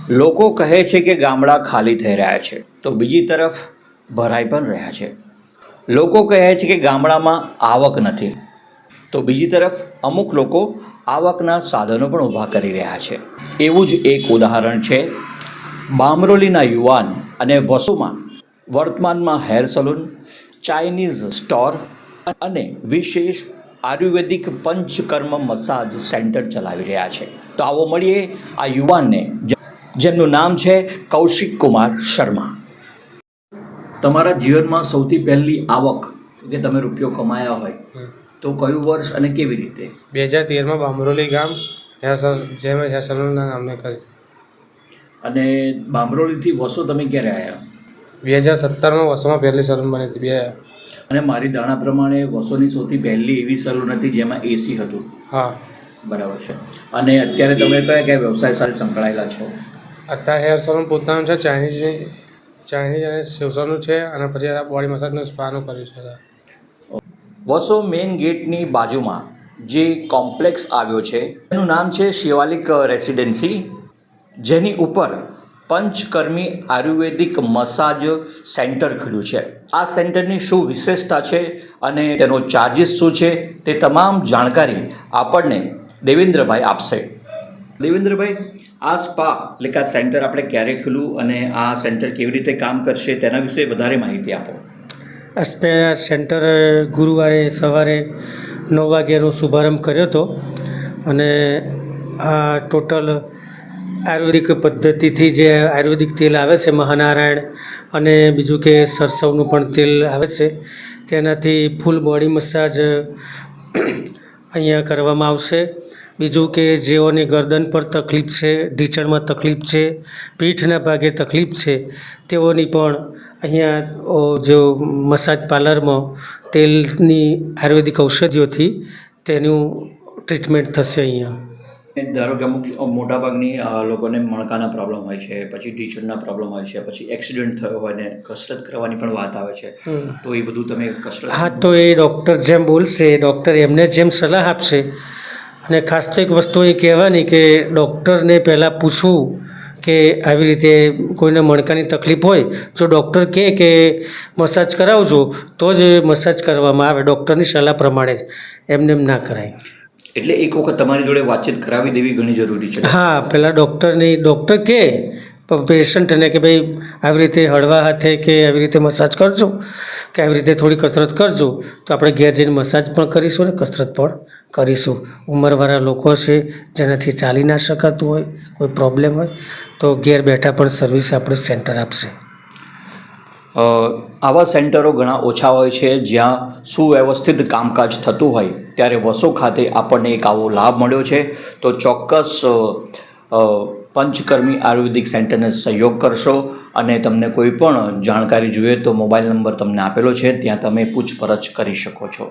લોકો કહે છે કે ગામડા ખાલી થઈ રહ્યા છે તો બીજી તરફ ભરાઈ પણ રહ્યા છે. લોકો કહે છે કે ગામડામાં આવક નથી તો બીજી તરફ અમુક લોકો આવકના સાધનો પણ ઊભા કરી રહ્યા છે. એવું જ એક ઉદાહરણ છે બામરોલીના યુવાન અને વસુમાં વર્તમાનમાં હેર સલૂન, ચાઇનીઝ સ્ટોર અને વિશેષ આયુર્વેદિક પંચકર્મ મસાજ સેન્ટર ચલાવી રહ્યા છે. તો આવો મળીએ આ યુવાનને જેમનું નામ છે કૌશિક કુમાર શર્મા. તમારા જીવનમાં સૌથી પહેલી આવક કે તમે રૂપિયો કમાયા હોય તો કયું વર્ષ અને કેવી રીતે? 2013માં બામરોલી ગામ હેર સલૂનના નામને કરી. અને બામરોલીથી વસો તમે ક્યારે આવ્યા? 2017માં વસોમાં પહેલી સલૂન બની હતી. અને મારી ધારણા પ્રમાણે વસોની સૌથી પહેલી એવી સલૂન હતી જેમાં એસી હતું. હા, બરાબર છે. અને અત્યારે તમે કયા કયા વ્યવસાય સાથે સંકળાયેલા છો? અત્યારે હેર સલૂન પોતાનું છે, ચાઇનીઝ અને શિવસરનું છે, અને પછી આ બોડી મસાજનું સ્પાનું કર્યું છે. વસો મેઇન ગેટની બાજુમાં જે કોમ્પ્લેક્સ આવ્યો છે એનું નામ છે શિવાલિક રેસિડેન્સી, જેની ઉપર પંચકર્મી આયુર્વેદિક મસાજ સેન્ટર ખુલ્યું છે. આ સેન્ટરની શું વિશેષતા છે અને તેનો ચાર્જિસ શું છે તે તમામ જાણકારી આપણને દેવેન્દ્રભાઈ આપશે. દેવેન્દ્રભાઈ, આ સ્પા એટલે કે આ સેન્ટર આપણે ક્યારે ખુલ્યું અને આ સેન્ટર કેવી રીતે કામ કરશે તેના વિશે વધારે માહિતી આપો. આ સેન્ટર ગુરુવારે સવારે 9 વાગ્યાનો શુભારંભ કર્યો હતો અને આ ટોટલ આયુર્વેદિક પદ્ધતિથી જે આયુર્વેદિક તેલ આવે છે મહાનારાયણ અને બીજું કે સરસવનું પણ તેલ આવે છે તેનાથી ફૂલ બોડી મસાજ અહીંયા કરવામાં આવશે. બીજું કે જેઓની ગરદન પર તકલીફ છે, ઢીંચણમાં તકલીફ છે, પીઠના ભાગે તકલીફ છે તેઓની પણ અહીંયા જો મસાજ પાર્લરમાં તેલની આયુર્વેદિક ઔષધિઓથી તેનું ટ્રીટમેન્ટ થશે. અહીંયા ધારો કે અમુક મોટાભાગની લોકોને મણકાના પ્રોબ્લેમ હોય છે, પછી ઢીંચણના પ્રોબ્લેમ હોય છે, પછી એક્સિડન્ટ થયો હોય ને કસરત કરવાની પણ વાત આવે છે, તો એ બધું તમે કસરત? હા, તો એ ડૉક્ટર જેમ બોલશે, ડૉક્ટર એમને જેમ સલાહ આપશે. અને ખાસ તો એક વસ્તુ એ કહેવાની કે ડૉક્ટરને પહેલાં પૂછવું કે આવી રીતે કોઈને મણકાની તકલીફ હોય, જો ડૉક્ટર કહે કે મસાજ કરાવજો તો જ મસાજ કરવામાં આવે, ડૉક્ટરની સલાહ પ્રમાણે જ, એમને એમ ના કરાય. એટલે એક વખત તમારી જોડે વાતચીત કરાવી દેવી ઘણી જરૂરી છે. હા, પહેલાં ડૉક્ટર કહે પેશન્ટને કે ભાઈ આવી રીતે હળવા હાથે કે આવી રીતે મસાજ કરજો કે આવી રીતે થોડી કસરત કરજો, તો આપણે ઘેર જઈને મસાજ પણ કરીશું ને કસરત પણ કરીશું. ઉંમરવાળા લોકો છે જેનાથી ચાલી ના શકાતું હોય, કોઈ પ્રોબ્લેમ હોય તો ઘેર બેઠા પણ સર્વિસ આપણે સેન્ટર આપશે. આવા સેન્ટરો ઘણા ઓછા હોય છે જ્યાં સુવ્યવસ્થિત કામકાજ થતું હોય, ત્યારે વસો ખાતે આપણને એક આવો લાભ મળ્યો છે. તો ચોક્કસ પંચકર્મી આયુર્વેદિક સેન્ટરને સહયોગ કરશો અને તમને કોઈ પણ જાણકારી જોઈએ તો મોબાઈલ નંબર તમને આપેલો છે, ત્યાં તમે પૂછપરછ કરી શકો છો.